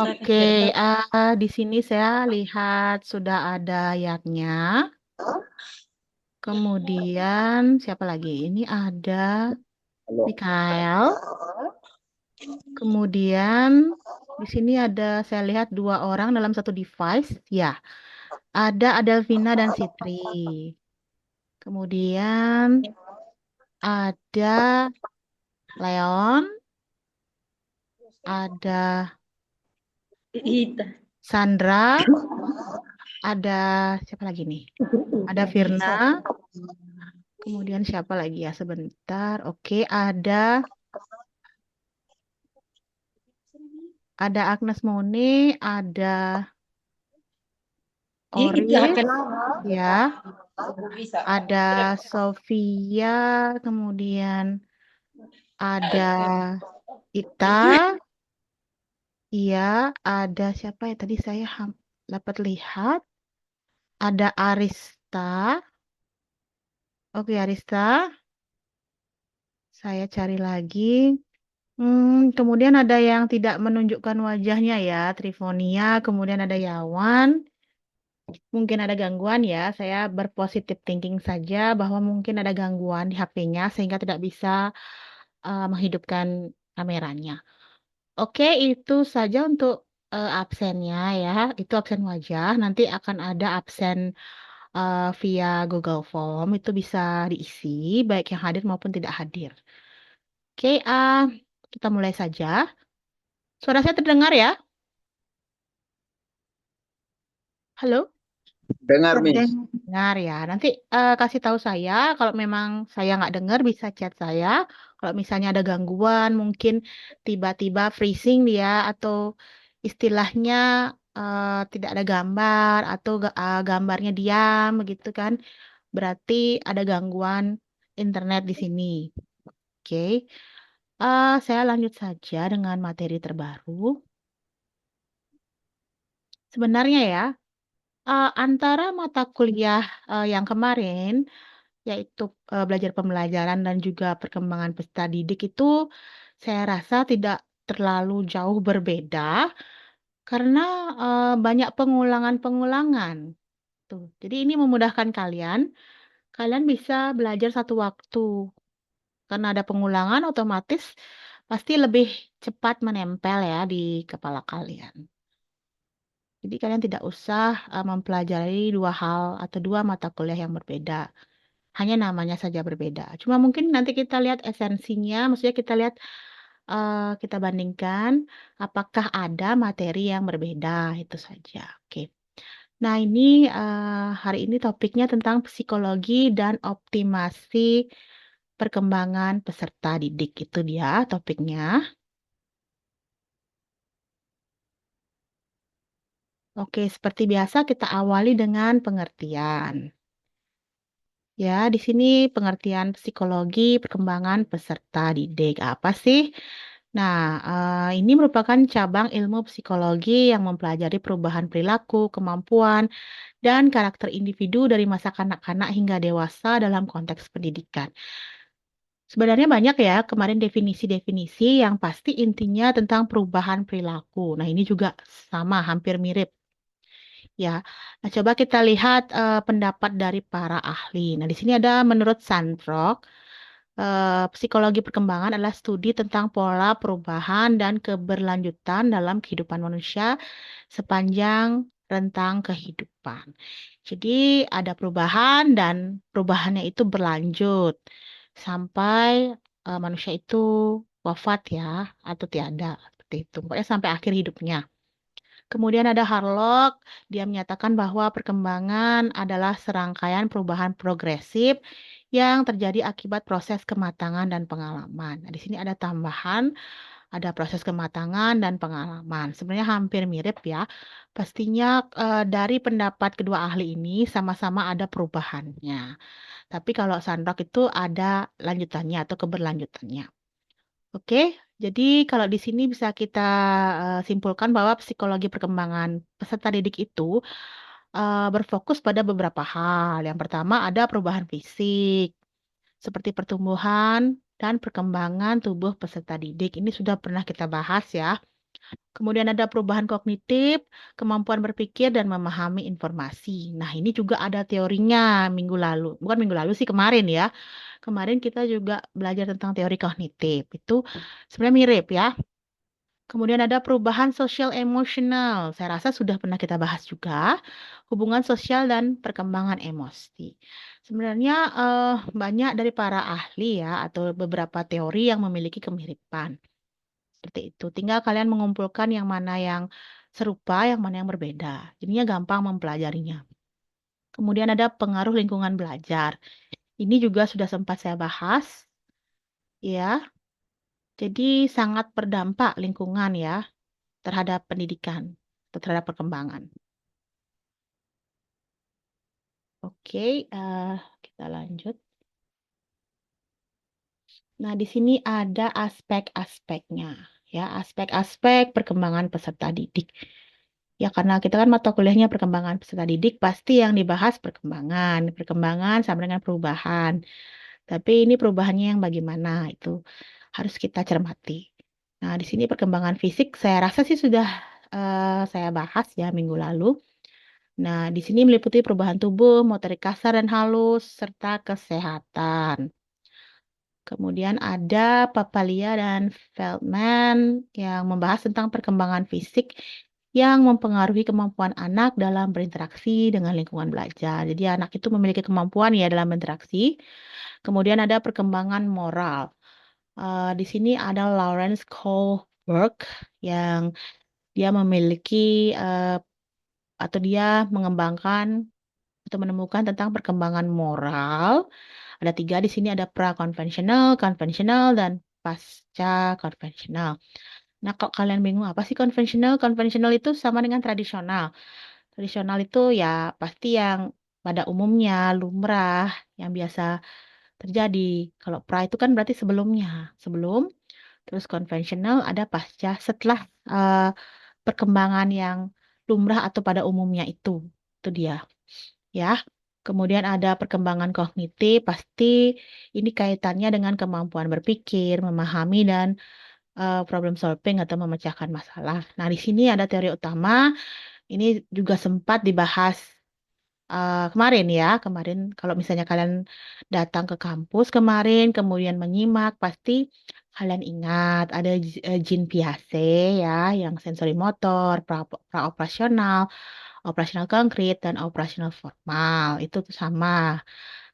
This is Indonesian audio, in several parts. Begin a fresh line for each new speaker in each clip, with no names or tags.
Oke, di sini saya lihat sudah ada Yatnya. Kemudian siapa lagi? Ini ada
Halo.
Mikael. Kemudian di sini ada saya lihat dua orang dalam satu device. Ya, ada Adelvina dan Sitri. Kemudian ada Leon, ada
Ita.
Sandra, ada siapa lagi nih? Ada Firna. Kemudian siapa lagi ya? Sebentar. Oke, ada Agnes Mone, ada
Ita
Oris,
kenapa?
ya,
Bisa.
ada Sofia, kemudian ada Ita, iya, ada siapa ya tadi saya dapat lihat, ada Arista, oke Arista, saya cari lagi. Kemudian ada yang tidak menunjukkan wajahnya ya, Trifonia, kemudian ada Yawan. Mungkin ada gangguan ya, saya berpositif thinking saja bahwa mungkin ada gangguan di HP-nya sehingga tidak bisa menghidupkan kameranya. Oke, itu saja untuk absennya ya. Itu absen wajah. Nanti akan ada absen via Google Form. Itu bisa diisi, baik yang hadir maupun tidak hadir. Oke, kita mulai saja. Suara saya terdengar ya? Halo?
Dengar, Miss.
Dengar ya. Nanti kasih tahu saya kalau memang saya nggak dengar bisa chat saya. Kalau misalnya ada gangguan, mungkin tiba-tiba freezing dia atau istilahnya tidak ada gambar atau gambarnya diam begitu kan. Berarti ada gangguan internet di sini. Oke. Saya lanjut saja dengan materi terbaru. Sebenarnya ya, antara mata kuliah yang kemarin yaitu belajar pembelajaran dan juga perkembangan peserta didik itu saya rasa tidak terlalu jauh berbeda karena banyak pengulangan-pengulangan tuh. Jadi ini memudahkan kalian, kalian bisa belajar satu waktu karena ada pengulangan otomatis pasti lebih cepat menempel ya di kepala kalian. Jadi kalian tidak usah mempelajari dua hal atau dua mata kuliah yang berbeda. Hanya namanya saja berbeda. Cuma mungkin nanti kita lihat esensinya, maksudnya kita lihat, kita bandingkan apakah ada materi yang berbeda, itu saja. Oke. Nah, ini hari ini topiknya tentang psikologi dan optimasi perkembangan peserta didik. Itu dia topiknya. Oke, seperti biasa kita awali dengan pengertian. Ya, di sini pengertian psikologi perkembangan peserta didik. Apa sih? Nah, ini merupakan cabang ilmu psikologi yang mempelajari perubahan perilaku, kemampuan, dan karakter individu dari masa kanak-kanak hingga dewasa dalam konteks pendidikan. Sebenarnya banyak ya kemarin definisi-definisi yang pasti intinya tentang perubahan perilaku. Nah, ini juga sama, hampir mirip ya. Nah, coba kita lihat pendapat dari para ahli. Nah, di sini ada menurut Sandrock, psikologi perkembangan adalah studi tentang pola perubahan dan keberlanjutan dalam kehidupan manusia sepanjang rentang kehidupan. Jadi ada perubahan dan perubahannya itu berlanjut sampai manusia itu wafat ya atau tiada seperti itu. Pokoknya sampai akhir hidupnya. Kemudian ada Harlock, dia menyatakan bahwa perkembangan adalah serangkaian perubahan progresif yang terjadi akibat proses kematangan dan pengalaman. Nah, di sini ada tambahan, ada proses kematangan dan pengalaman. Sebenarnya hampir mirip ya. Pastinya dari pendapat kedua ahli ini sama-sama ada perubahannya. Tapi kalau Sandrock itu ada lanjutannya atau keberlanjutannya. Oke, jadi kalau di sini bisa kita simpulkan bahwa psikologi perkembangan peserta didik itu berfokus pada beberapa hal. Yang pertama ada perubahan fisik, seperti pertumbuhan, dan perkembangan tubuh peserta didik. Ini sudah pernah kita bahas ya. Kemudian ada perubahan kognitif, kemampuan berpikir dan memahami informasi. Nah, ini juga ada teorinya minggu lalu. Bukan minggu lalu sih, kemarin ya. Kemarin kita juga belajar tentang teori kognitif. Itu sebenarnya mirip ya. Kemudian ada perubahan sosial emosional. Saya rasa sudah pernah kita bahas juga. Hubungan sosial dan perkembangan emosi. Sebenarnya banyak dari para ahli ya atau beberapa teori yang memiliki kemiripan. Seperti itu. Tinggal kalian mengumpulkan yang mana yang serupa, yang mana yang berbeda. Jadinya gampang mempelajarinya. Kemudian ada pengaruh lingkungan belajar. Ini juga sudah sempat saya bahas, ya. Jadi sangat berdampak lingkungan ya terhadap pendidikan, atau terhadap perkembangan. Oke, kita lanjut. Nah, di sini ada aspek-aspeknya, ya, aspek-aspek perkembangan peserta didik. Ya, karena kita kan mata kuliahnya perkembangan peserta didik, pasti yang dibahas perkembangan. Perkembangan sama dengan perubahan. Tapi ini perubahannya yang bagaimana, itu harus kita cermati. Nah, di sini perkembangan fisik, saya rasa sih sudah saya bahas ya minggu lalu. Nah, di sini meliputi perubahan tubuh, motorik kasar dan halus, serta kesehatan. Kemudian ada Papalia dan Feldman yang membahas tentang perkembangan fisik yang mempengaruhi kemampuan anak dalam berinteraksi dengan lingkungan belajar. Jadi anak itu memiliki kemampuan ya dalam berinteraksi. Kemudian ada perkembangan moral. Di sini ada Lawrence Kohlberg yang dia memiliki atau dia mengembangkan atau menemukan tentang perkembangan moral. Ada tiga di sini, ada pra-konvensional, konvensional, dan pasca konvensional. Nah, kalau kalian bingung apa sih konvensional? Konvensional itu sama dengan tradisional. Tradisional itu ya pasti yang pada umumnya, lumrah, yang biasa terjadi. Kalau pra itu kan berarti sebelumnya. Sebelum, terus konvensional ada pasca, setelah eh, perkembangan yang lumrah atau pada umumnya itu. Itu dia. Ya. Kemudian ada perkembangan kognitif, pasti ini kaitannya dengan kemampuan berpikir, memahami, dan problem solving atau memecahkan masalah. Nah, di sini ada teori utama, ini juga sempat dibahas kemarin ya. Kemarin kalau misalnya kalian datang ke kampus kemarin, kemudian menyimak, pasti kalian ingat ada Jean Piaget ya, yang sensori motor, praoperasional, operasional konkret, dan operasional formal. Itu tuh sama.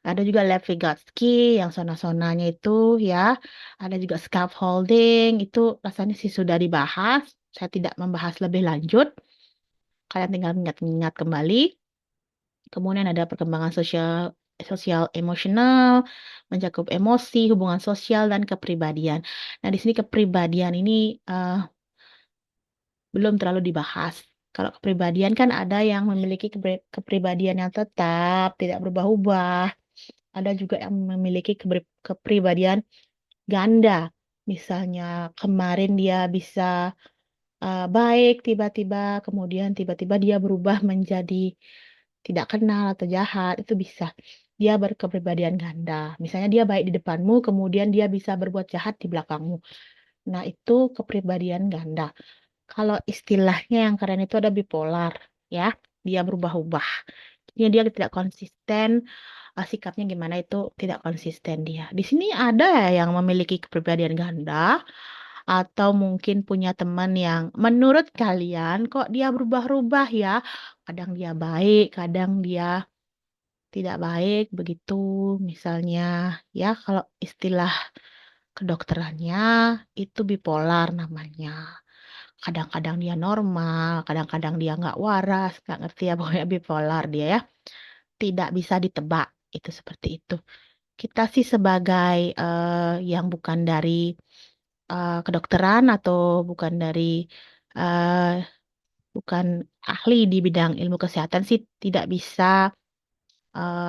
Ada juga Lev Vygotsky yang zona-zonanya itu ya. Ada juga scaffolding. Itu rasanya sih sudah dibahas. Saya tidak membahas lebih lanjut. Kalian tinggal ingat-ingat kembali. Kemudian ada perkembangan sosial sosial emosional, mencakup emosi, hubungan sosial, dan kepribadian. Nah, di sini kepribadian ini belum terlalu dibahas. Kalau kepribadian kan ada yang memiliki kepribadian yang tetap, tidak berubah-ubah. Ada juga yang memiliki kepribadian ganda. Misalnya kemarin dia bisa baik tiba-tiba, kemudian tiba-tiba dia berubah menjadi tidak kenal atau jahat. Itu bisa. Dia berkepribadian ganda. Misalnya dia baik di depanmu, kemudian dia bisa berbuat jahat di belakangmu. Nah, itu kepribadian ganda. Kalau istilahnya yang keren itu ada bipolar, ya. Dia berubah-ubah. Dia tidak konsisten, sikapnya gimana itu tidak konsisten dia. Di sini ada yang memiliki kepribadian ganda, atau mungkin punya teman yang menurut kalian kok dia berubah-ubah ya. Kadang dia baik, kadang dia tidak baik, begitu misalnya. Ya, kalau istilah kedokterannya itu bipolar namanya. Kadang-kadang dia normal, kadang-kadang dia nggak waras, nggak ngerti ya, pokoknya bipolar dia ya. Tidak bisa ditebak, itu seperti itu. Kita sih sebagai yang bukan dari kedokteran atau bukan dari eh, bukan ahli di bidang ilmu kesehatan sih tidak bisa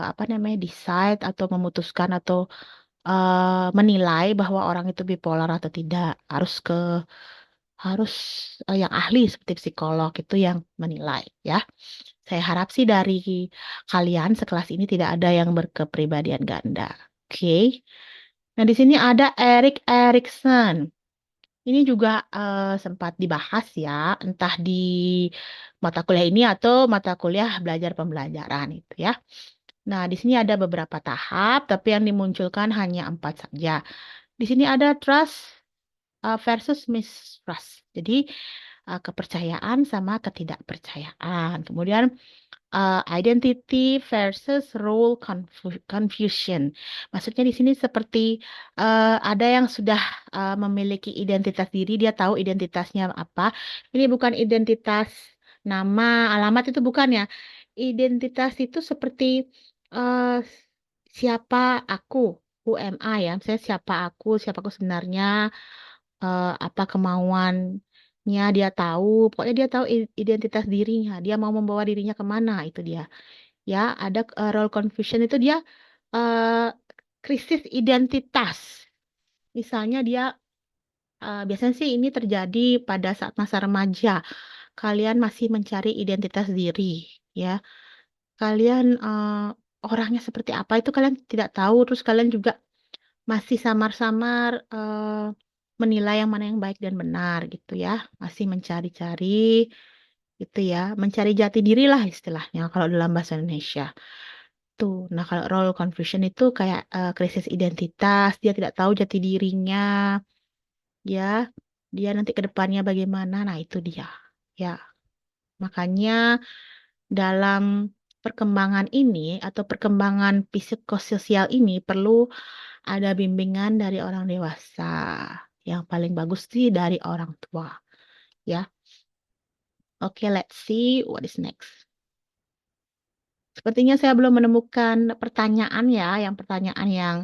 apa namanya decide atau memutuskan atau menilai bahwa orang itu bipolar atau tidak. Harus yang ahli seperti psikolog itu yang menilai ya. Saya harap sih dari kalian sekelas ini tidak ada yang berkepribadian ganda. Oke. Nah, di sini ada Erik Erikson. Ini juga sempat dibahas ya, entah di mata kuliah ini atau mata kuliah belajar pembelajaran itu ya. Nah, di sini ada beberapa tahap, tapi yang dimunculkan hanya 4 saja. Di sini ada trust versus mistrust. Jadi, kepercayaan sama ketidakpercayaan. Kemudian, identity versus role confusion. Maksudnya di sini seperti ada yang sudah memiliki identitas diri, dia tahu identitasnya apa. Ini bukan identitas nama, alamat itu bukan ya. Identitas itu seperti eh, siapa aku, who am I ya. Misalnya siapa aku sebenarnya, apa kemauannya dia tahu. Pokoknya dia tahu identitas dirinya. Dia mau membawa dirinya kemana, itu dia. Ya, ada role confusion itu dia eh, krisis identitas. Misalnya dia biasanya sih ini terjadi pada saat masa remaja. Kalian masih mencari identitas diri, ya. Kalian orangnya seperti apa itu kalian tidak tahu. Terus kalian juga masih samar-samar menilai yang mana yang baik dan benar gitu ya. Masih mencari-cari gitu ya. Mencari jati diri lah istilahnya kalau dalam bahasa Indonesia. Tuh. Nah, kalau role confusion itu kayak krisis identitas, dia tidak tahu jati dirinya, ya. Dia nanti ke depannya bagaimana. Nah, itu dia. Ya, makanya dalam perkembangan ini atau perkembangan psikososial ini perlu ada bimbingan dari orang dewasa. Yang paling bagus sih dari orang tua, ya. Oke, let's see what is next. Sepertinya saya belum menemukan pertanyaan ya, yang pertanyaan yang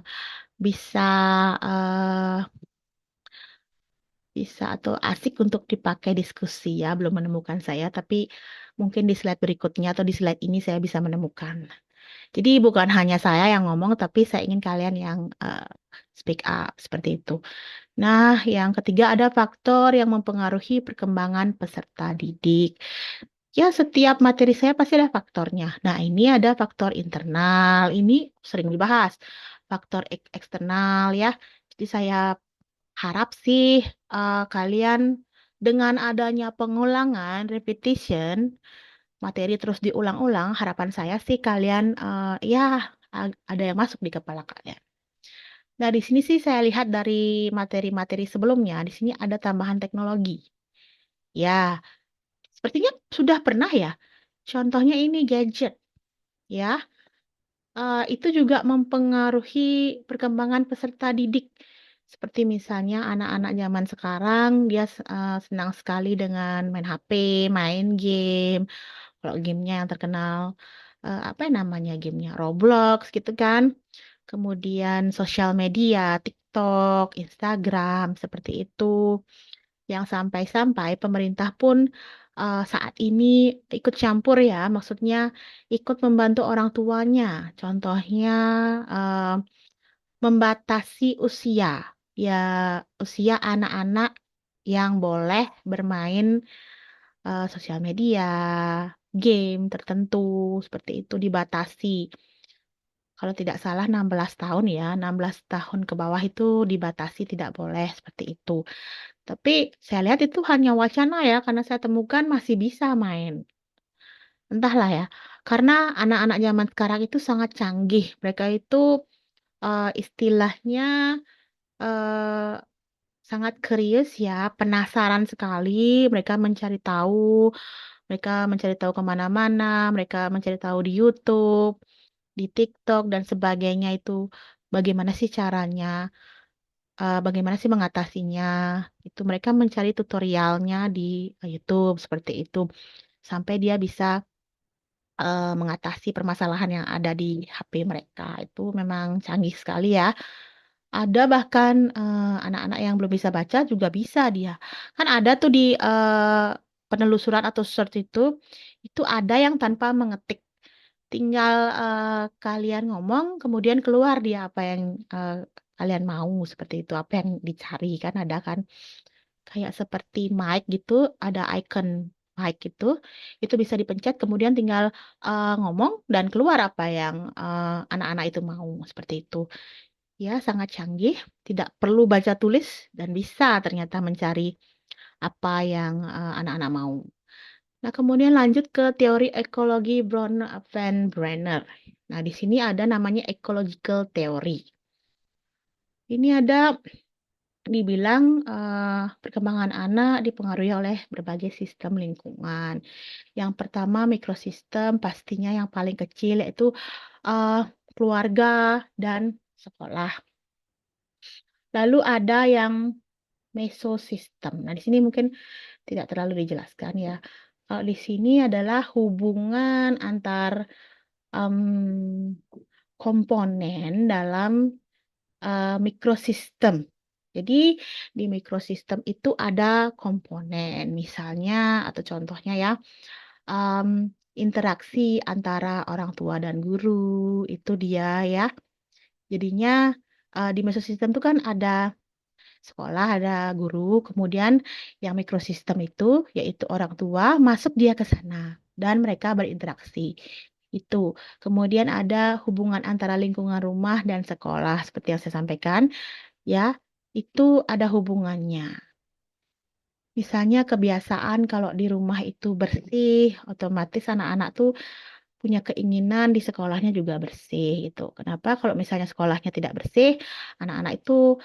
bisa eh, bisa atau asik untuk dipakai diskusi ya. Belum menemukan saya, tapi mungkin di slide berikutnya atau di slide ini saya bisa menemukan. Jadi bukan hanya saya yang ngomong, tapi saya ingin kalian yang speak up seperti itu. Nah, yang ketiga ada faktor yang mempengaruhi perkembangan peserta didik. Ya, setiap materi saya pasti ada faktornya. Nah, ini ada faktor internal, ini sering dibahas. Faktor eksternal ya. Jadi saya harap sih kalian dengan adanya pengulangan, repetition, materi terus diulang-ulang, harapan saya sih kalian ya ada yang masuk di kepala kalian. Nah, di sini sih saya lihat dari materi-materi sebelumnya, di sini ada tambahan teknologi. Ya, sepertinya sudah pernah ya. Contohnya ini gadget, ya. Itu juga mempengaruhi perkembangan peserta didik. Seperti misalnya anak-anak zaman sekarang, dia senang sekali dengan main HP, main game. Kalau gamenya yang terkenal, apa ya namanya gamenya? Roblox gitu kan. Kemudian sosial media, TikTok, Instagram, seperti itu. Yang sampai-sampai pemerintah pun saat ini ikut campur ya, maksudnya ikut membantu orang tuanya. Contohnya eh, membatasi usia, ya usia anak-anak yang boleh bermain sosial media, game tertentu, seperti itu dibatasi. Kalau tidak salah 16 tahun ya, 16 tahun ke bawah itu dibatasi tidak boleh seperti itu. Tapi saya lihat itu hanya wacana ya, karena saya temukan masih bisa main. Entahlah ya, karena anak-anak zaman sekarang itu sangat canggih. Mereka itu istilahnya eh, sangat curious ya, penasaran sekali. Mereka mencari tahu kemana-mana, mereka mencari tahu di YouTube, di TikTok dan sebagainya itu. Bagaimana sih caranya? Bagaimana sih mengatasinya? Itu mereka mencari tutorialnya di YouTube seperti itu sampai dia bisa mengatasi permasalahan yang ada di HP mereka. Itu memang canggih sekali ya. Ada bahkan anak-anak yang belum bisa baca juga bisa dia. Kan ada tuh di penelusuran atau search itu ada yang tanpa mengetik. Tinggal kalian ngomong, kemudian keluar dia apa yang kalian mau seperti itu, apa yang dicari kan ada kan kayak seperti mic gitu, ada icon mic itu bisa dipencet, kemudian tinggal ngomong dan keluar apa yang anak-anak itu mau seperti itu. ya sangat canggih, tidak perlu baca tulis dan bisa ternyata mencari apa yang anak-anak mau. Nah, kemudian lanjut ke teori ekologi Brown van Brenner. Nah, di sini ada namanya ecological theory. Ini ada dibilang perkembangan anak dipengaruhi oleh berbagai sistem lingkungan. Yang pertama mikrosistem, pastinya yang paling kecil yaitu uh, keluarga dan sekolah. Lalu ada yang mesosistem. Nah, di sini mungkin tidak terlalu dijelaskan ya. Kalau di sini adalah hubungan antar em, komponen dalam mikrosistem. Jadi di mikrosistem itu ada komponen, misalnya atau contohnya ya, em, interaksi antara orang tua dan guru, itu dia ya. Jadinya di mikrosistem itu kan ada sekolah, ada guru, kemudian yang mikrosistem itu yaitu orang tua masuk dia ke sana dan mereka berinteraksi. Itu. Kemudian ada hubungan antara lingkungan rumah dan sekolah seperti yang saya sampaikan, ya. Itu ada hubungannya. Misalnya kebiasaan kalau di rumah itu bersih, otomatis anak-anak tuh punya keinginan di sekolahnya juga bersih gitu. Kenapa? Kalau misalnya sekolahnya tidak bersih, anak-anak itu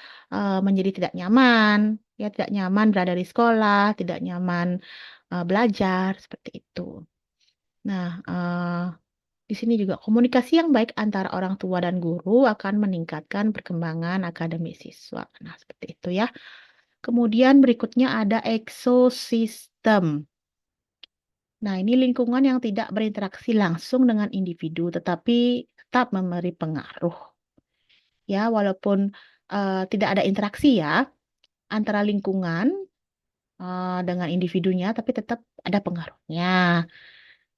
menjadi tidak nyaman, ya tidak nyaman berada di sekolah, tidak nyaman belajar seperti itu. Nah, di sini juga komunikasi yang baik antara orang tua dan guru akan meningkatkan perkembangan akademik siswa. Nah, seperti itu ya. Kemudian berikutnya ada ekosistem. Nah, ini lingkungan yang tidak berinteraksi langsung dengan individu, tetapi tetap memberi pengaruh. Ya, walaupun tidak ada interaksi ya antara lingkungan dengan individunya, tapi tetap ada pengaruhnya.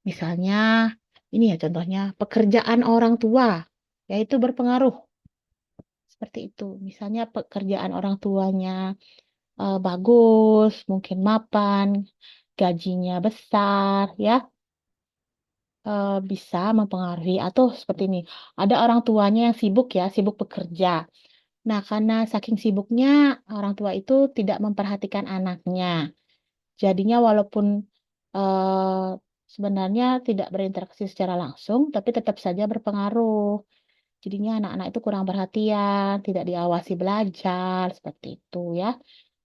Misalnya, ini ya contohnya, pekerjaan orang tua, yaitu berpengaruh. Seperti itu. Misalnya pekerjaan orang tuanya bagus, mungkin mapan, gajinya besar, ya bisa mempengaruhi atau seperti ini. Ada orang tuanya yang sibuk ya, sibuk bekerja. Nah, karena saking sibuknya orang tua itu tidak memperhatikan anaknya. Jadinya walaupun eh, sebenarnya tidak berinteraksi secara langsung, tapi tetap saja berpengaruh. Jadinya anak-anak itu kurang perhatian, tidak diawasi belajar, seperti itu ya.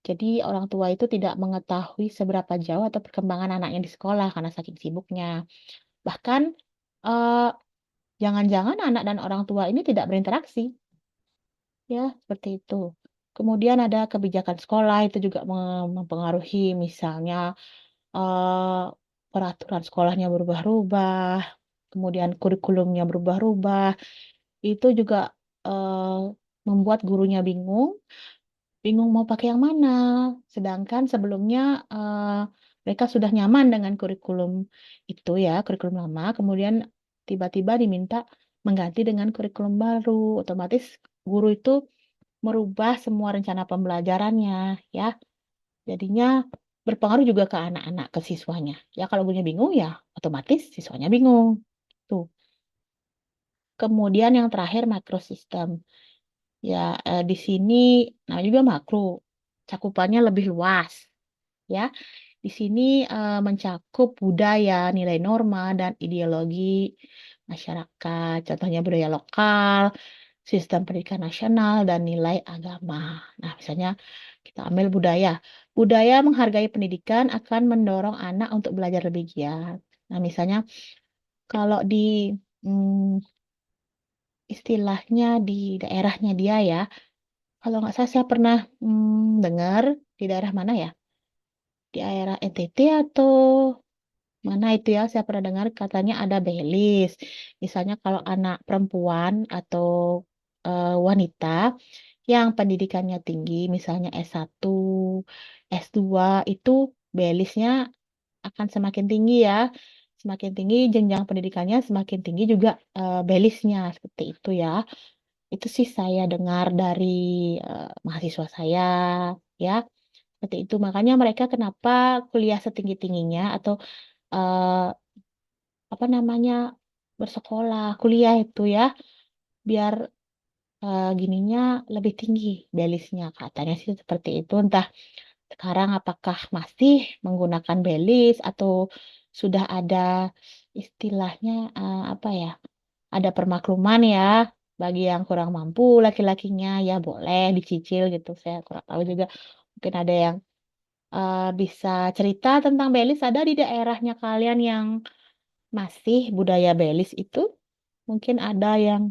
Jadi orang tua itu tidak mengetahui seberapa jauh atau perkembangan anaknya di sekolah karena saking sibuknya. Bahkan eh, jangan-jangan anak dan orang tua ini tidak berinteraksi, ya, seperti itu. Kemudian ada kebijakan sekolah itu juga mempengaruhi, misalnya eh, peraturan sekolahnya berubah-ubah, kemudian kurikulumnya berubah-ubah, itu juga eh, membuat gurunya bingung, bingung mau pakai yang mana. Sedangkan sebelumnya eh, mereka sudah nyaman dengan kurikulum itu ya, kurikulum lama, kemudian tiba-tiba diminta mengganti dengan kurikulum baru. Otomatis guru itu merubah semua rencana pembelajarannya ya. Jadinya berpengaruh juga ke anak-anak, ke siswanya. Ya kalau gurunya bingung ya otomatis siswanya bingung. Tuh. Kemudian yang terakhir makrosistem. Ya, di sini nah juga makro, cakupannya lebih luas, ya. Di sini mencakup budaya, nilai norma, dan ideologi masyarakat. Contohnya budaya lokal, sistem pendidikan nasional, dan nilai agama. Nah, misalnya kita ambil budaya. Budaya menghargai pendidikan akan mendorong anak untuk belajar lebih giat. Nah, misalnya kalau di hmm, istilahnya di daerahnya dia ya, kalau nggak salah saya pernah dengar di daerah mana ya? Di daerah NTT atau mana itu ya? Saya pernah dengar katanya ada belis. Misalnya kalau anak perempuan atau wanita yang pendidikannya tinggi, misalnya S1, S2, itu belisnya akan semakin tinggi ya. Semakin tinggi jenjang pendidikannya, semakin tinggi juga belisnya. Seperti itu ya. Itu sih saya dengar dari mahasiswa saya, ya. Seperti itu. Makanya mereka kenapa kuliah setinggi-tingginya atau eh, apa namanya bersekolah, kuliah itu ya, biar gininya lebih tinggi belisnya. Katanya sih seperti itu. Entah sekarang apakah masih menggunakan belis atau sudah ada istilahnya apa ya? Ada permakluman ya bagi yang kurang mampu laki-lakinya ya boleh dicicil gitu. Saya kurang tahu juga. Mungkin ada yang bisa cerita tentang belis. Ada di daerahnya kalian yang masih budaya belis itu? Mungkin ada yang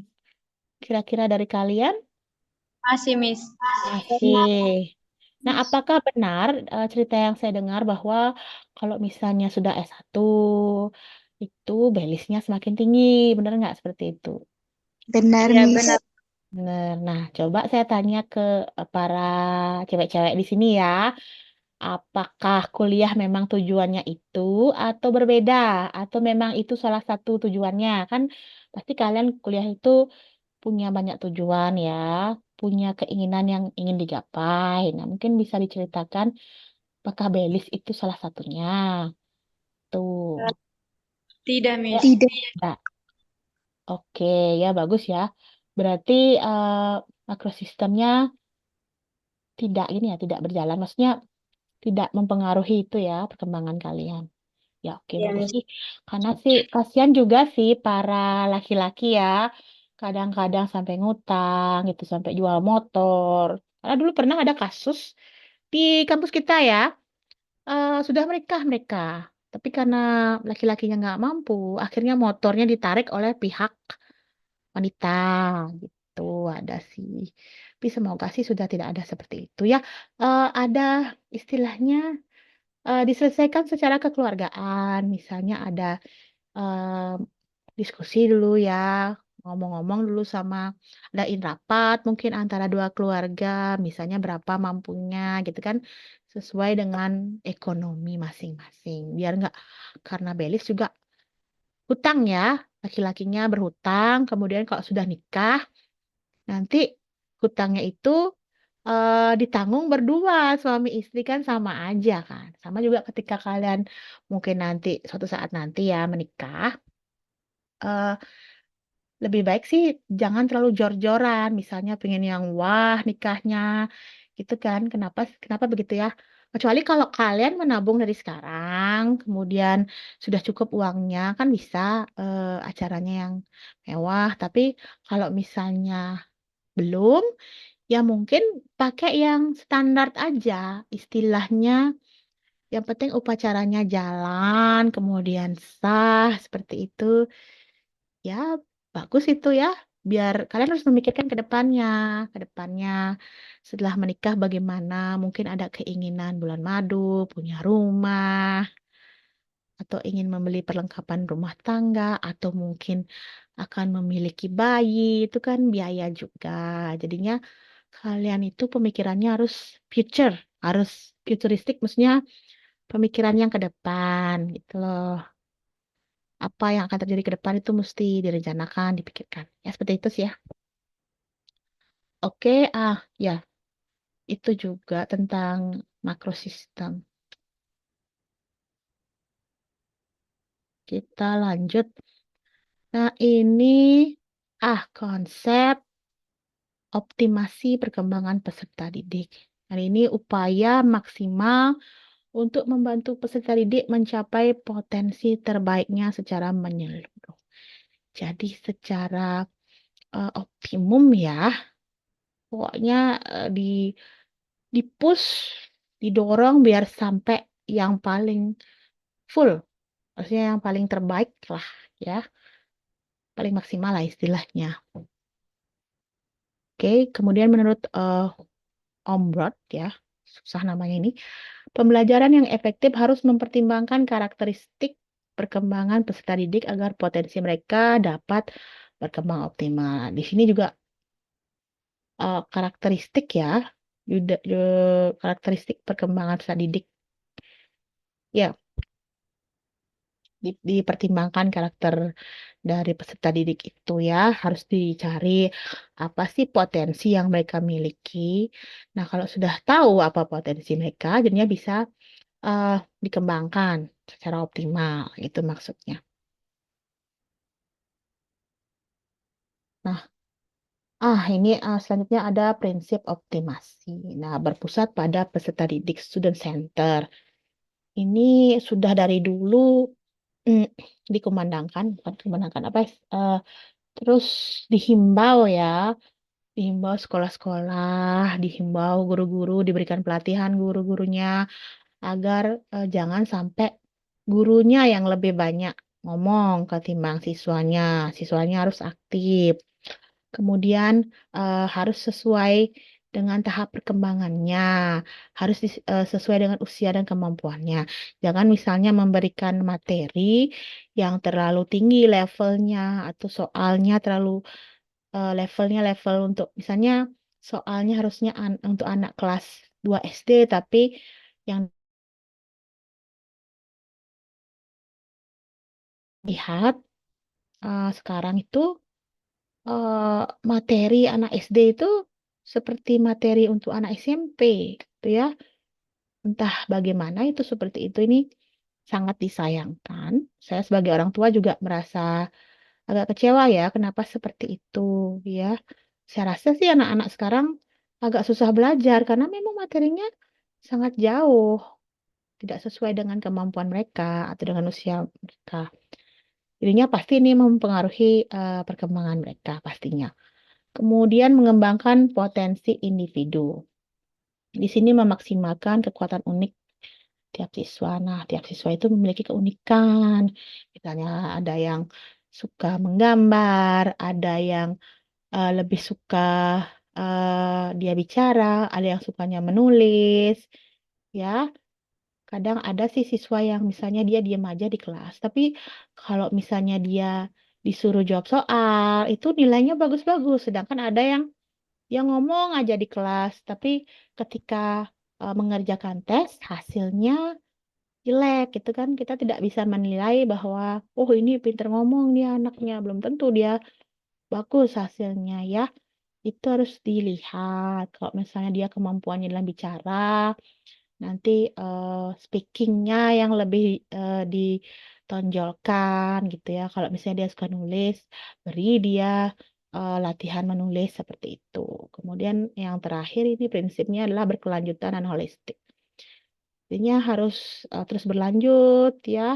kira-kira dari kalian
Masih, Miss.
masih. Nah, apakah benar cerita yang saya dengar bahwa kalau misalnya sudah S1 itu belisnya semakin tinggi? Benar nggak seperti itu?
Benar,
Iya,
Miss.
benar.
Benar. Nah, coba saya tanya ke para cewek-cewek di sini ya. Apakah kuliah memang tujuannya itu atau berbeda? Atau memang itu salah satu tujuannya? Kan pasti kalian kuliah itu punya banyak tujuan ya, punya keinginan yang ingin digapai. Nah, mungkin bisa diceritakan apakah belis itu salah satunya. Tuh.
Tidak,
Ya,
Miss.
Tidak.
tidak. Oke, ya bagus ya. Berarti makrosistemnya tidak ini ya, tidak berjalan. Maksudnya tidak mempengaruhi itu ya perkembangan kalian. Ya oke
Iya,
bagus
Miss.
sih. Karena sih kasihan juga sih para laki-laki ya. Kadang-kadang sampai ngutang gitu, sampai jual motor. Karena dulu pernah ada kasus di kampus kita ya, sudah menikah mereka. Tapi karena laki-lakinya nggak mampu, akhirnya motornya ditarik oleh pihak wanita gitu. Ada sih. Tapi semoga sih sudah tidak ada seperti itu ya. Ada istilahnya diselesaikan secara kekeluargaan. Misalnya ada diskusi dulu ya, ngomong-ngomong dulu sama adain rapat mungkin antara dua keluarga, misalnya berapa mampunya gitu kan, sesuai dengan ekonomi masing-masing. Biar nggak karena belis juga hutang ya, laki-lakinya berhutang, kemudian kalau sudah nikah nanti hutangnya itu ditanggung berdua suami istri kan sama aja kan. Sama juga ketika kalian mungkin nanti suatu saat nanti ya menikah. eh, Lebih baik sih jangan terlalu jor-joran, misalnya pengen yang wah nikahnya, gitu kan? Kenapa kenapa begitu ya? Kecuali kalau kalian menabung dari sekarang, kemudian sudah cukup uangnya, kan bisa acaranya yang mewah. Tapi kalau misalnya belum, ya mungkin pakai yang standar aja, istilahnya. Yang penting upacaranya jalan, kemudian sah seperti itu. Ya, bagus itu ya. Biar kalian harus memikirkan ke depannya setelah menikah bagaimana, mungkin ada keinginan bulan madu, punya rumah, atau ingin membeli perlengkapan rumah tangga, atau mungkin akan memiliki bayi, itu kan biaya juga. Jadinya kalian itu pemikirannya harus future, harus futuristik, maksudnya pemikiran yang ke depan gitu loh. Apa yang akan terjadi ke depan itu mesti direncanakan, dipikirkan. Ya, seperti itu sih ya. Oke, ya, itu juga tentang makrosistem. Kita lanjut. Nah, ini konsep optimasi perkembangan peserta didik. Hari ini upaya maksimal untuk membantu peserta didik mencapai potensi terbaiknya secara menyeluruh. Jadi secara optimum ya, pokoknya di-push, didorong biar sampai yang paling full, maksudnya yang paling terbaik lah ya, paling maksimal lah istilahnya. Oke, kemudian menurut Om Brod ya, susah namanya ini, pembelajaran yang efektif harus mempertimbangkan karakteristik perkembangan peserta didik agar potensi mereka dapat berkembang optimal. Di sini juga karakteristik ya, karakteristik perkembangan peserta didik. Ya, dipertimbangkan karakter dari peserta didik itu ya, harus dicari apa sih potensi yang mereka miliki. Nah, kalau sudah tahu apa potensi mereka, jadinya bisa eh, dikembangkan secara optimal, itu maksudnya. Nah, Ini selanjutnya ada prinsip optimasi. Nah, berpusat pada peserta didik student center. Ini sudah dari dulu mm, dikumandangkan, bukan dikumandangkan apa, terus dihimbau ya, dihimbau sekolah-sekolah, dihimbau guru-guru, diberikan pelatihan guru-gurunya agar jangan sampai gurunya yang lebih banyak ngomong ketimbang siswanya. Siswanya harus aktif. Kemudian harus sesuai dengan tahap perkembangannya, harus sesuai dengan usia dan kemampuannya. Jangan misalnya memberikan materi yang terlalu tinggi levelnya atau soalnya terlalu levelnya level untuk misalnya soalnya harusnya untuk anak kelas 2 SD tapi yang lihat sekarang itu materi anak SD itu seperti materi untuk anak SMP gitu ya. Entah bagaimana itu seperti itu, ini sangat disayangkan. Saya sebagai orang tua juga merasa agak kecewa ya kenapa seperti itu ya. Saya rasa sih anak-anak sekarang agak susah belajar karena memang materinya sangat jauh, tidak sesuai dengan kemampuan mereka atau dengan usia mereka. Jadinya pasti ini mempengaruhi perkembangan mereka pastinya. Kemudian mengembangkan potensi individu. Di sini memaksimalkan kekuatan unik tiap siswa. Nah, tiap siswa itu memiliki keunikan. Misalnya ada yang suka menggambar, ada yang lebih suka dia bicara, ada yang sukanya menulis, ya. Kadang ada sih siswa yang misalnya dia diam aja di kelas, tapi kalau misalnya dia disuruh jawab soal, itu nilainya bagus-bagus. Sedangkan ada yang ngomong aja di kelas, tapi ketika mengerjakan tes, hasilnya jelek gitu kan. Kita tidak bisa menilai bahwa, oh ini pinter ngomong dia anaknya, belum tentu dia bagus hasilnya ya. Itu harus dilihat. Kalau misalnya dia kemampuannya dalam bicara, nanti speakingnya yang lebih ditonjolkan gitu ya. Kalau misalnya dia suka nulis, beri dia latihan menulis seperti itu. Kemudian yang terakhir ini prinsipnya adalah berkelanjutan dan holistik. Artinya harus terus berlanjut ya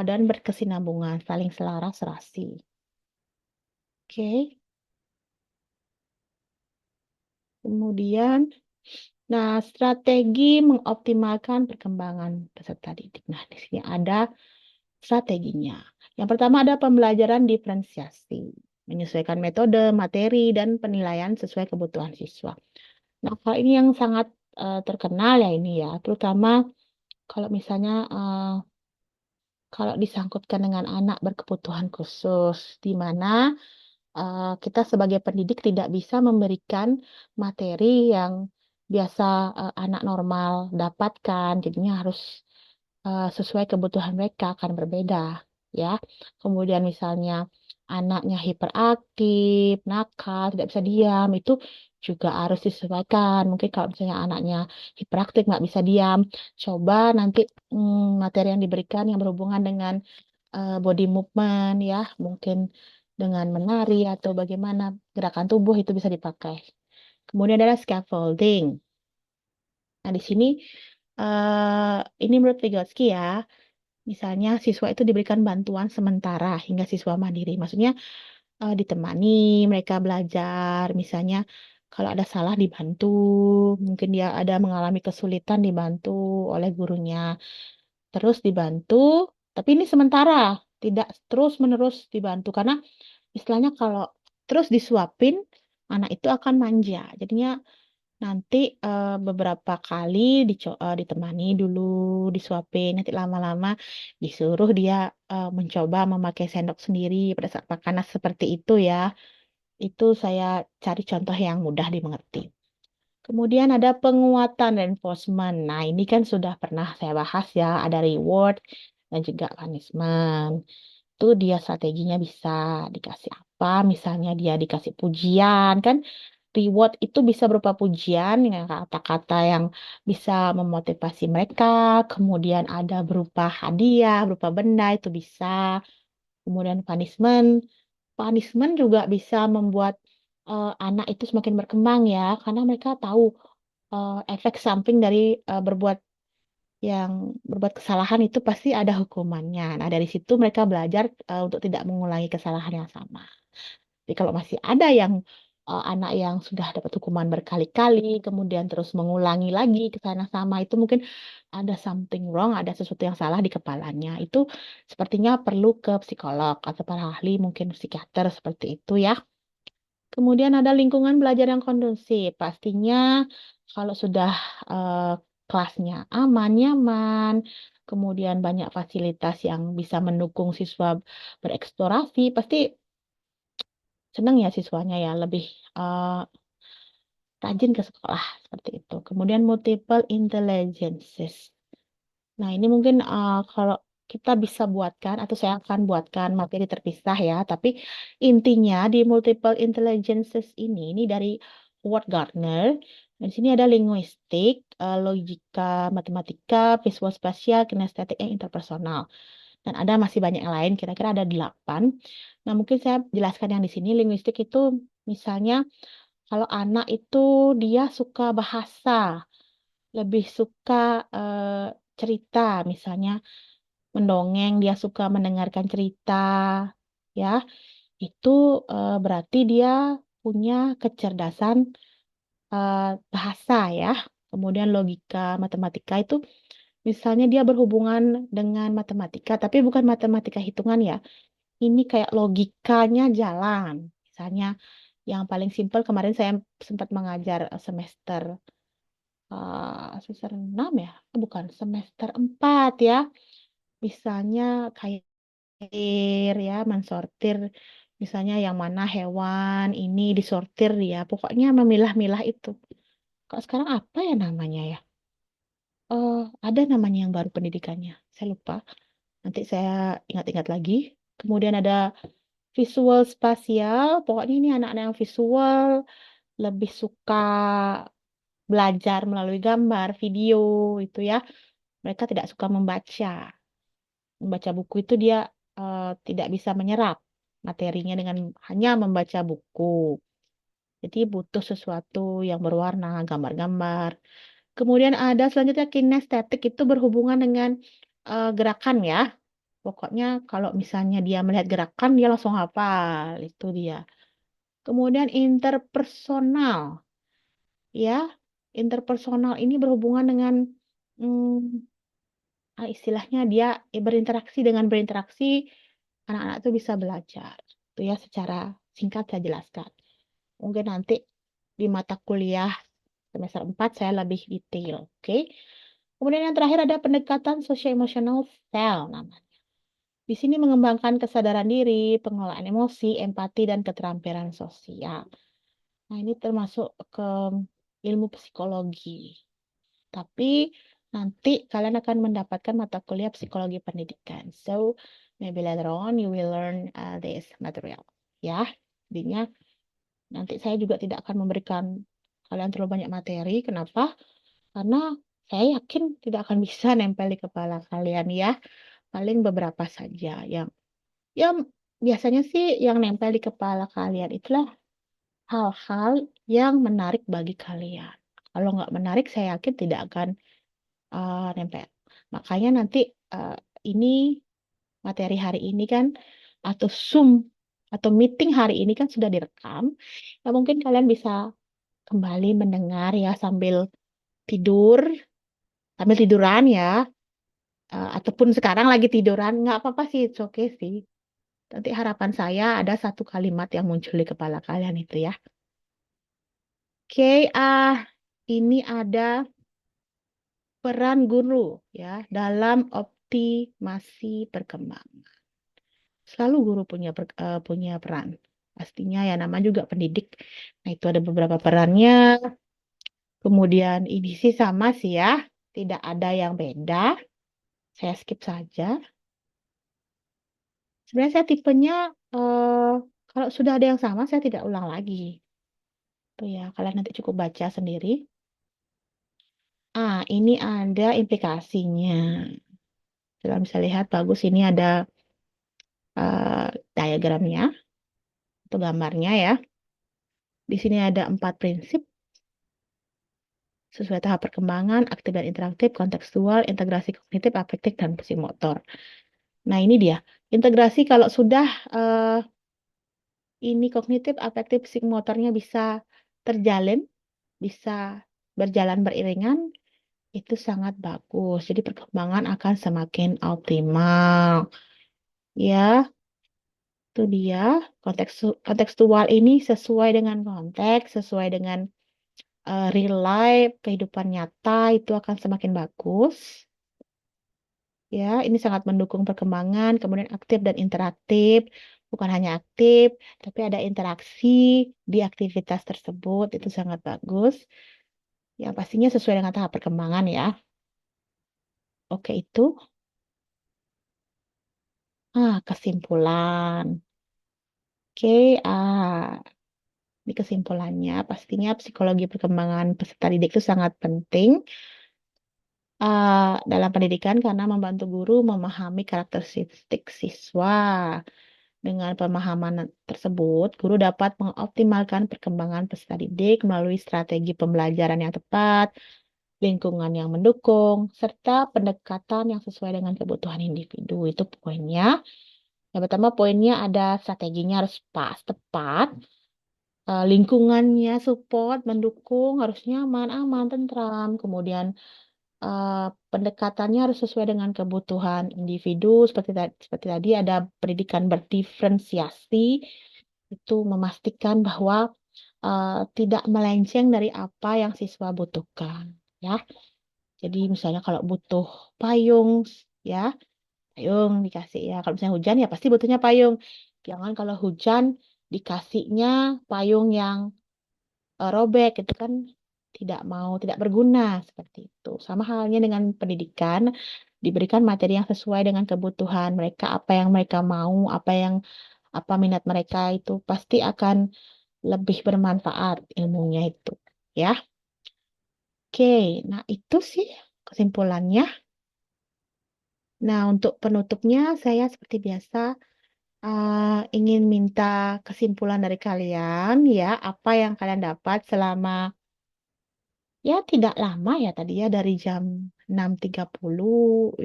dan berkesinambungan, saling selaras serasi. Oke. Kemudian, nah strategi mengoptimalkan perkembangan peserta didik. Nah, di sini ada strateginya. Yang pertama ada pembelajaran diferensiasi, menyesuaikan metode, materi, dan penilaian sesuai kebutuhan siswa. Nah, kalau ini yang sangat terkenal ya ini ya, terutama kalau misalnya kalau disangkutkan dengan anak berkebutuhan khusus, di mana kita sebagai pendidik tidak bisa memberikan materi yang biasa anak normal dapatkan, jadinya harus sesuai kebutuhan mereka akan berbeda ya. Kemudian misalnya anaknya hiperaktif, nakal, tidak bisa diam, itu juga harus disesuaikan. Mungkin kalau misalnya anaknya hiperaktif nggak bisa diam, coba nanti materi yang diberikan yang berhubungan dengan body movement ya, mungkin dengan menari atau bagaimana gerakan tubuh itu bisa dipakai. Kemudian adalah scaffolding. Nah, di sini ini menurut Vygotsky ya, misalnya siswa itu diberikan bantuan sementara hingga siswa mandiri. Maksudnya ditemani mereka belajar, misalnya kalau ada salah dibantu, mungkin dia ada mengalami kesulitan dibantu oleh gurunya. Terus dibantu, tapi ini sementara, tidak terus-menerus dibantu karena istilahnya kalau terus disuapin anak itu akan manja. Jadinya nanti beberapa kali ditemani dulu, disuapin, nanti lama-lama disuruh dia mencoba memakai sendok sendiri pada saat makanan seperti itu ya. Itu saya cari contoh yang mudah dimengerti. Kemudian ada penguatan reinforcement. Nah, ini kan sudah pernah saya bahas ya, ada reward dan juga punishment. Itu dia strateginya bisa dikasih apa, misalnya dia dikasih pujian kan. Reward itu bisa berupa pujian dengan kata-kata yang bisa memotivasi mereka. Kemudian ada berupa hadiah, berupa benda itu bisa. Kemudian punishment. Punishment juga bisa membuat anak itu semakin berkembang ya, karena mereka tahu efek samping dari yang berbuat kesalahan itu pasti ada hukumannya. Nah, dari situ mereka belajar untuk tidak mengulangi kesalahan yang sama. Jadi kalau masih ada anak yang sudah dapat hukuman berkali-kali, kemudian terus mengulangi lagi kesalahan yang sama, itu mungkin ada something wrong, ada sesuatu yang salah di kepalanya. Itu sepertinya perlu ke psikolog atau para ahli, mungkin psikiater seperti itu ya. Kemudian ada lingkungan belajar yang kondusif. Pastinya kalau sudah eh, kelasnya aman, nyaman, kemudian banyak fasilitas yang bisa mendukung siswa bereksplorasi, pasti senang ya siswanya ya, lebih eh, rajin ke sekolah seperti itu. Kemudian multiple intelligences. Nah, ini mungkin kalau kita bisa buatkan atau saya akan buatkan materi terpisah ya, tapi intinya di multiple intelligences ini dari Howard Gardner. Di sini ada linguistik, logika, matematika, visual spasial, kinestetik, yang interpersonal. Dan ada masih banyak yang lain, kira-kira ada 8. Nah, mungkin saya jelaskan yang di sini. Linguistik itu misalnya kalau anak itu dia suka bahasa, lebih suka cerita, misalnya mendongeng, dia suka mendengarkan cerita, ya, itu berarti dia punya kecerdasan eh, bahasa, ya. Kemudian logika, matematika itu misalnya dia berhubungan dengan matematika, tapi bukan matematika hitungan ya. Ini kayak logikanya jalan. Misalnya yang paling simpel kemarin saya sempat mengajar semester 6 ya, bukan semester 4 ya. Misalnya kayak ya, mensortir misalnya yang mana hewan ini disortir ya. Pokoknya memilah-milah itu. Kok sekarang apa ya namanya ya? Oh, ada namanya yang baru pendidikannya. Saya lupa. Nanti saya ingat-ingat lagi. Kemudian ada visual spasial. Pokoknya ini anak-anak yang visual lebih suka belajar melalui gambar, video itu ya. Mereka tidak suka membaca. Membaca buku itu dia tidak bisa menyerap materinya dengan hanya membaca buku. Jadi butuh sesuatu yang berwarna, gambar-gambar. Kemudian ada selanjutnya kinestetik itu berhubungan dengan gerakan ya. Pokoknya kalau misalnya dia melihat gerakan dia langsung hafal, itu dia. Kemudian interpersonal ya. Interpersonal ini berhubungan dengan istilahnya dia berinteraksi anak-anak itu bisa belajar. Itu ya secara singkat saya jelaskan. Mungkin nanti di mata kuliah semester 4 saya lebih detail, oke? Kemudian yang terakhir ada pendekatan socio-emotional style namanya. Di sini mengembangkan kesadaran diri, pengelolaan emosi, empati, dan keterampilan sosial. Nah, ini termasuk ke ilmu psikologi. Tapi nanti kalian akan mendapatkan mata kuliah psikologi pendidikan. So, maybe later on you will learn this material. Ya, intinya nanti saya juga tidak akan memberikan kalian terlalu banyak materi. Kenapa? Karena saya yakin tidak akan bisa nempel di kepala kalian ya. Paling beberapa saja yang biasanya sih yang nempel di kepala kalian itulah hal-hal yang menarik bagi kalian. Kalau nggak menarik, saya yakin tidak akan nempel. Makanya nanti uh, ini materi hari ini kan atau Zoom atau meeting hari ini kan sudah direkam. Ya mungkin kalian bisa kembali mendengar ya tidur, sambil tiduran ya. Ataupun sekarang lagi tiduran, nggak apa-apa sih, it's okay sih. Nanti harapan saya ada satu kalimat yang muncul di kepala kalian itu ya. Oke, ini ada peran guru ya dalam optimasi perkembangan. Selalu guru punya peran. Pastinya ya nama juga pendidik. Nah, itu ada beberapa perannya. Kemudian ini sih sama sih ya. Tidak ada yang beda. Saya skip saja. Sebenarnya saya tipenya kalau sudah ada yang sama saya tidak ulang lagi. Tuh ya, kalian nanti cukup baca sendiri. Ini ada implikasinya. Kita bisa lihat bagus ini ada diagramnya atau gambarnya ya. Di sini ada 4 prinsip sesuai tahap perkembangan, aktif dan interaktif, kontekstual, integrasi kognitif, afektif, dan psikomotor. Nah, ini dia. Integrasi kalau sudah ini kognitif, afektif, psikomotornya bisa terjalin, bisa berjalan beriringan, itu sangat bagus. Jadi perkembangan akan semakin optimal. Ya, itu dia. Kontekstual ini sesuai dengan konteks, sesuai dengan real life, kehidupan nyata itu akan semakin bagus. Ya, ini sangat mendukung perkembangan, kemudian aktif dan interaktif. Bukan hanya aktif, tapi ada interaksi di aktivitas tersebut, itu sangat bagus. Ya, pastinya sesuai dengan tahap perkembangan ya. Oke, itu. Kesimpulan. Oke, ini kesimpulannya. Pastinya psikologi perkembangan peserta didik itu sangat penting dalam pendidikan karena membantu guru memahami karakteristik siswa. Dengan pemahaman tersebut, guru dapat mengoptimalkan perkembangan peserta didik melalui strategi pembelajaran yang tepat, lingkungan yang mendukung, serta pendekatan yang sesuai dengan kebutuhan individu. Itu poinnya. Yang pertama poinnya ada strateginya harus pas, tepat, lingkungannya support, mendukung, harus nyaman, aman, tentram. Kemudian eh, pendekatannya harus sesuai dengan kebutuhan individu. Seperti tadi ada pendidikan berdiferensiasi, itu memastikan bahwa tidak melenceng dari apa yang siswa butuhkan. Ya, jadi misalnya kalau butuh payung, ya payung dikasih ya. Kalau misalnya hujan ya pasti butuhnya payung. Jangan kalau hujan dikasihnya payung yang robek itu kan tidak berguna seperti itu. Sama halnya dengan pendidikan, diberikan materi yang sesuai dengan kebutuhan mereka, apa yang mereka mau, apa minat mereka itu pasti akan lebih bermanfaat ilmunya itu. Ya. Oke, nah itu sih kesimpulannya. Nah, untuk penutupnya saya seperti biasa ingin minta kesimpulan dari kalian ya, apa yang kalian dapat selama ya tidak lama ya tadi ya dari jam 6.30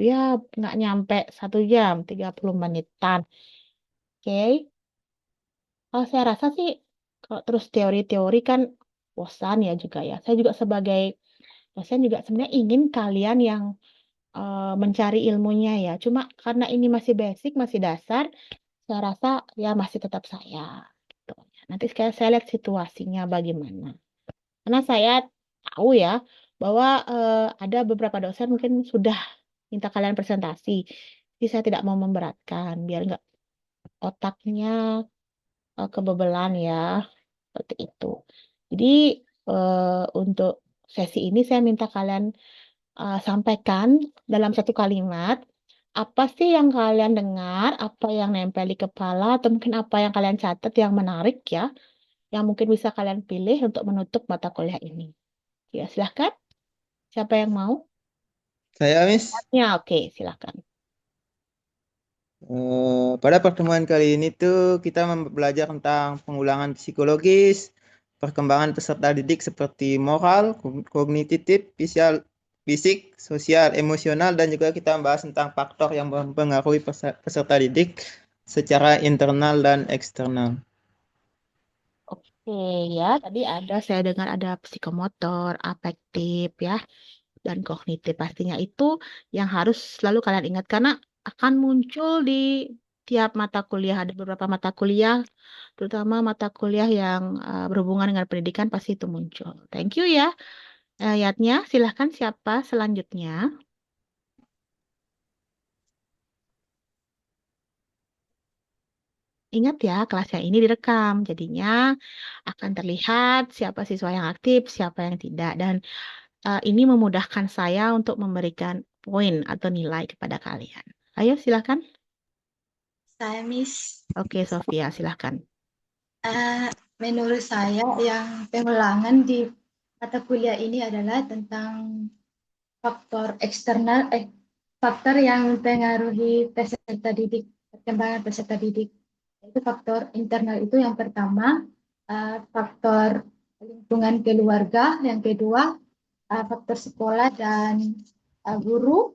ya nggak nyampe 1 jam 30 menitan. Oke, kalau saya rasa sih kalau terus teori-teori kan bosan ya juga ya. Saya juga sebagai dosen juga sebenarnya ingin kalian yang mencari ilmunya ya. Cuma karena ini masih basic, masih dasar, saya rasa ya masih tetap saya. Gitu. Nanti sekali saya lihat situasinya bagaimana. Karena saya tahu ya bahwa ada beberapa dosen mungkin sudah minta kalian presentasi. Jadi saya tidak mau memberatkan biar nggak otaknya kebebelan ya seperti itu. Jadi untuk sesi ini saya minta kalian sampaikan dalam satu kalimat apa sih yang kalian dengar, apa yang nempel di kepala, atau mungkin apa yang kalian catat yang menarik ya, yang mungkin bisa kalian pilih untuk menutup mata kuliah ini. Ya, silahkan. Siapa yang mau?
Saya, Miss.
Ya, oke, silahkan.
Pada pertemuan kali ini tuh kita belajar tentang pengulangan psikologis, perkembangan peserta didik seperti moral, kognitif, fisik, sosial, emosional, dan juga kita membahas tentang faktor yang mempengaruhi peserta didik secara internal dan eksternal.
Oke, ya, tadi saya dengar ada psikomotor, afektif, ya, dan kognitif. Pastinya itu yang harus selalu kalian ingat karena akan muncul di tiap mata kuliah. Ada beberapa mata kuliah, terutama mata kuliah yang berhubungan dengan pendidikan pasti itu muncul. Thank you ya. Ayatnya, silahkan siapa selanjutnya. Ingat ya, kelasnya ini direkam. Jadinya akan terlihat siapa siswa yang aktif, siapa yang tidak. Dan ini memudahkan saya untuk memberikan poin atau nilai kepada kalian. Ayo, silahkan.
Saya Miss.
Oke, Sofia, silahkan.
Menurut saya yang pengulangan di mata kuliah ini adalah tentang faktor eksternal, faktor yang mempengaruhi peserta didik, perkembangan peserta didik. Itu faktor internal itu yang pertama, faktor lingkungan keluarga, yang kedua faktor sekolah dan guru,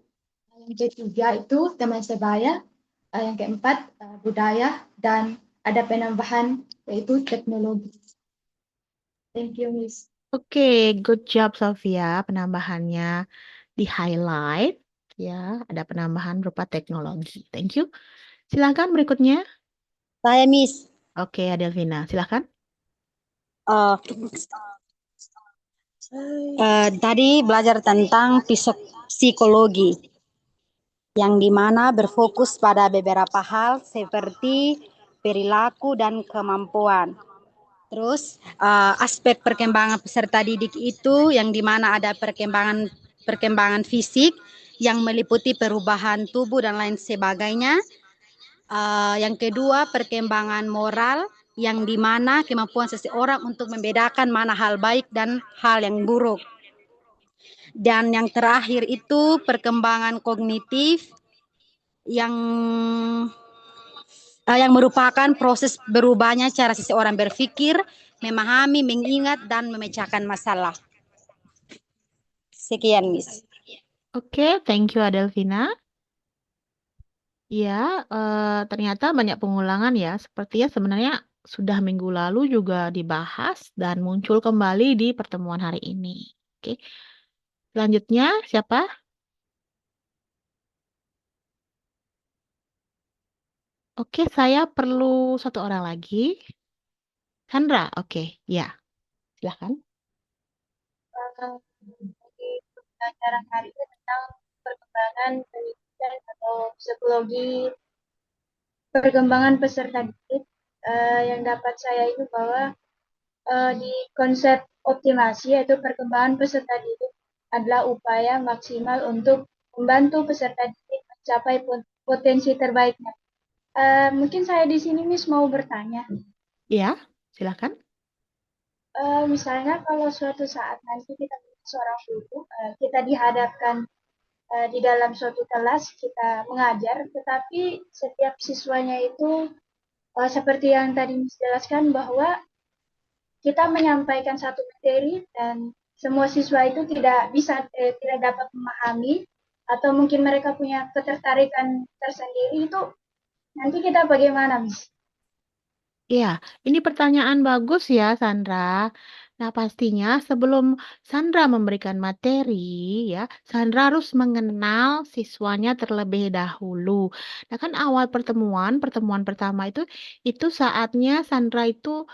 yang ketiga itu teman sebaya, yang keempat budaya, dan ada penambahan yaitu teknologi. Thank you, Miss.
Oke, good job Sofia. Penambahannya di highlight. Ya, ada penambahan berupa teknologi. Thank you. Silakan berikutnya.
Saya Miss,
Oke, Adelvina, silakan.
eh, tadi belajar tentang psikologi yang dimana berfokus pada beberapa hal seperti perilaku dan kemampuan. Terus aspek perkembangan peserta didik itu yang dimana ada perkembangan fisik yang meliputi perubahan tubuh dan lain sebagainya. Yang kedua, perkembangan moral yang dimana kemampuan seseorang untuk membedakan mana hal baik dan hal yang buruk. Dan yang terakhir itu perkembangan kognitif yang merupakan proses berubahnya cara seseorang berpikir, memahami, mengingat, dan memecahkan masalah. Sekian, Miss.
Oke, thank you Adelvina. Ya, ternyata banyak pengulangan ya. Sepertinya sebenarnya sudah minggu lalu juga dibahas dan muncul kembali di pertemuan hari ini. Oke, selanjutnya siapa? Oke, saya perlu satu orang lagi. Sandra, oke, ya, silahkan.
Di pembelajaran hari ini tentang perkembangan pendidikan atau psikologi perkembangan peserta didik, yang dapat saya itu bahwa di konsep optimasi yaitu perkembangan peserta didik adalah upaya maksimal untuk membantu peserta didik mencapai potensi terbaiknya. Mungkin saya di sini Miss mau bertanya.
Ya, silahkan.
Misalnya kalau suatu saat nanti kita menjadi seorang guru, kita dihadapkan di dalam suatu kelas, kita mengajar, tetapi setiap siswanya itu seperti yang tadi Miss jelaskan bahwa kita menyampaikan satu materi dan semua siswa itu tidak dapat memahami atau mungkin mereka punya ketertarikan tersendiri, itu nanti kita bagaimana, Miss?
Iya, ini pertanyaan bagus ya, Sandra. Nah, pastinya sebelum Sandra memberikan materi, ya, Sandra harus mengenal siswanya terlebih dahulu. Nah, kan awal pertemuan pertama itu saatnya Sandra itu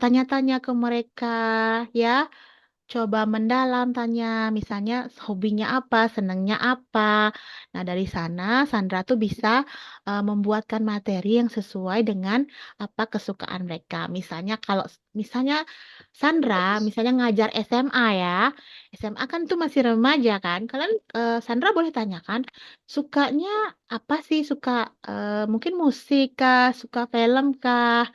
tanya-tanya ke mereka, ya. Coba mendalam tanya, misalnya hobinya apa, senangnya apa. Nah, dari sana Sandra tuh bisa membuatkan materi yang sesuai dengan apa kesukaan mereka. Misalnya Sandra, misalnya ngajar SMA ya. SMA kan tuh masih remaja kan. Kalian Sandra boleh tanyakan, sukanya apa sih? Suka mungkin musik kah, suka film kah?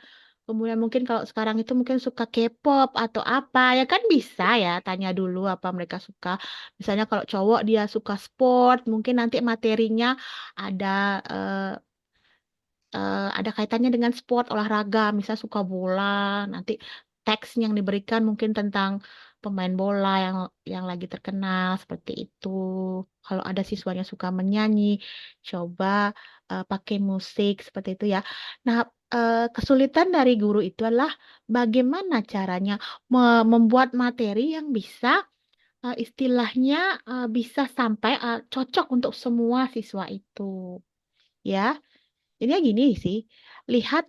Kemudian mungkin kalau sekarang itu mungkin suka K-pop atau apa, ya kan bisa ya tanya dulu apa mereka suka. Misalnya kalau cowok dia suka sport, mungkin nanti materinya ada eh, ada kaitannya dengan sport olahraga, misal suka bola, nanti teks yang diberikan mungkin tentang pemain bola yang lagi terkenal seperti itu. Kalau ada siswanya suka menyanyi, coba pakai musik seperti itu ya. Nah, kesulitan dari guru itu adalah bagaimana caranya membuat materi yang bisa istilahnya bisa sampai cocok untuk semua siswa itu. Ya, ini gini sih, lihat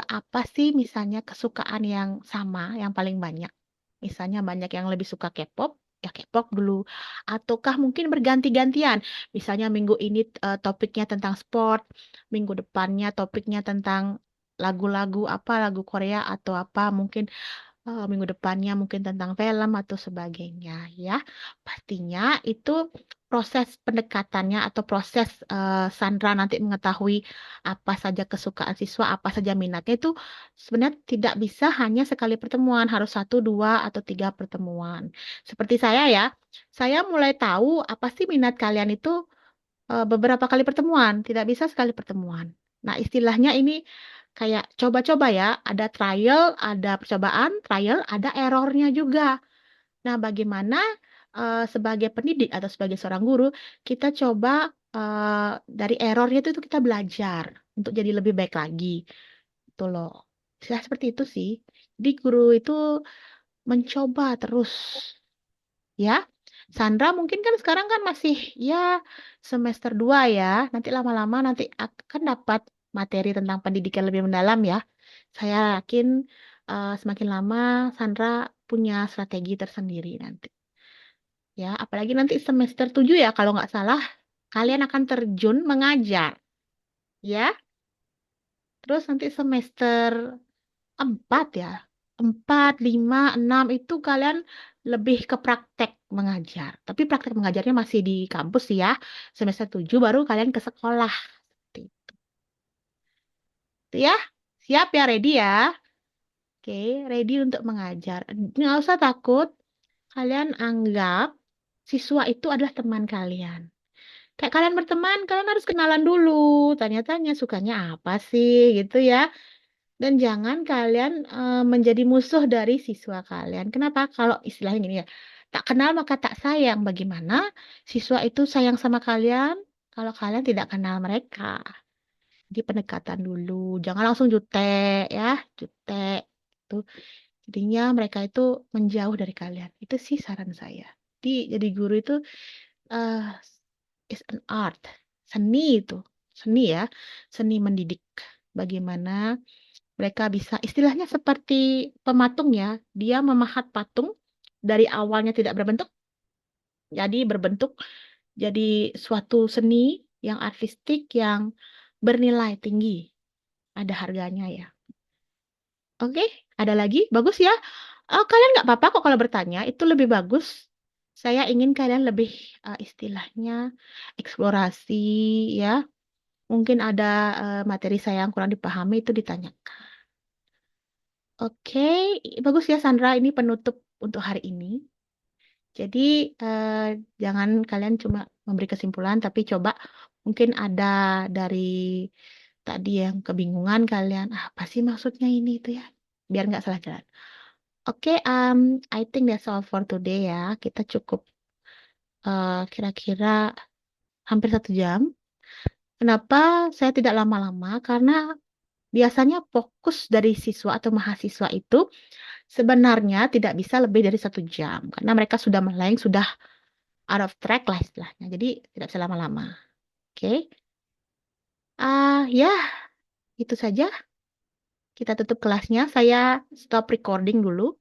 apa sih misalnya kesukaan yang sama, yang paling banyak. Misalnya banyak yang lebih suka K-pop, ya K-pop dulu. Ataukah mungkin berganti-gantian. Misalnya minggu ini topiknya tentang sport, minggu depannya topiknya tentang lagu-lagu apa, lagu Korea atau apa, mungkin minggu depannya mungkin tentang film atau sebagainya ya. Pastinya itu proses pendekatannya atau proses Sandra nanti mengetahui apa saja kesukaan siswa, apa saja minatnya itu sebenarnya tidak bisa hanya sekali pertemuan, harus satu, dua, atau tiga pertemuan. Seperti saya ya, saya mulai tahu apa sih minat kalian itu beberapa kali pertemuan, tidak bisa sekali pertemuan. Nah, istilahnya ini kayak coba-coba ya, ada trial, ada percobaan, trial, ada errornya juga. Nah, bagaimana sebagai pendidik atau sebagai seorang guru, kita coba dari errornya itu kita belajar untuk jadi lebih baik lagi. Itu loh. Ya, seperti itu sih. Jadi guru itu mencoba terus. Ya, Sandra mungkin kan sekarang kan masih ya semester 2 ya. Nanti lama-lama nanti akan dapat materi tentang pendidikan lebih mendalam ya. Saya yakin semakin lama Sandra punya strategi tersendiri nanti. Ya, apalagi nanti semester 7 ya kalau nggak salah kalian akan terjun mengajar. Ya, terus nanti semester 4 ya. 4, 5, 6 itu kalian lebih ke praktek mengajar. Tapi praktek mengajarnya masih di kampus sih ya. Semester 7 baru kalian ke sekolah. Seperti itu ya. Siap ya, ready ya? Oke, ready untuk mengajar. Nggak usah takut. Kalian anggap siswa itu adalah teman kalian. Kayak kalian berteman, kalian harus kenalan dulu. Tanya-tanya sukanya apa sih gitu ya. Dan jangan kalian menjadi musuh dari siswa kalian. Kenapa? Kalau istilahnya gini ya, tak kenal maka tak sayang. Bagaimana siswa itu sayang sama kalian kalau kalian tidak kenal mereka? Jadi pendekatan dulu, jangan langsung jutek ya, jutek. Tuh, jadinya mereka itu menjauh dari kalian. Itu sih saran saya. Jadi guru itu eh is an art, seni itu, seni ya, seni mendidik. Bagaimana mereka bisa istilahnya seperti pematung ya. Dia memahat patung dari awalnya tidak berbentuk, jadi berbentuk jadi suatu seni yang artistik yang bernilai tinggi. Ada harganya ya. Oke, ada lagi? Bagus ya. Oh, kalian nggak apa-apa kok kalau bertanya. Itu lebih bagus. Saya ingin kalian lebih istilahnya eksplorasi ya. Mungkin ada materi saya yang kurang dipahami itu ditanyakan. Oke, bagus ya Sandra. Ini penutup untuk hari ini. Jadi jangan kalian cuma memberi kesimpulan, tapi coba mungkin ada dari tadi yang kebingungan kalian. Apa sih maksudnya ini itu ya? Biar nggak salah jalan. Oke, I think that's all for today ya. Kita cukup kira-kira hampir 1 jam. Kenapa saya tidak lama-lama? Karena biasanya fokus dari siswa atau mahasiswa itu sebenarnya tidak bisa lebih dari 1 jam karena mereka sudah meleng, sudah out of track lah istilahnya. Jadi tidak bisa lama-lama. Oke, ya itu saja. Kita tutup kelasnya. Saya stop recording dulu.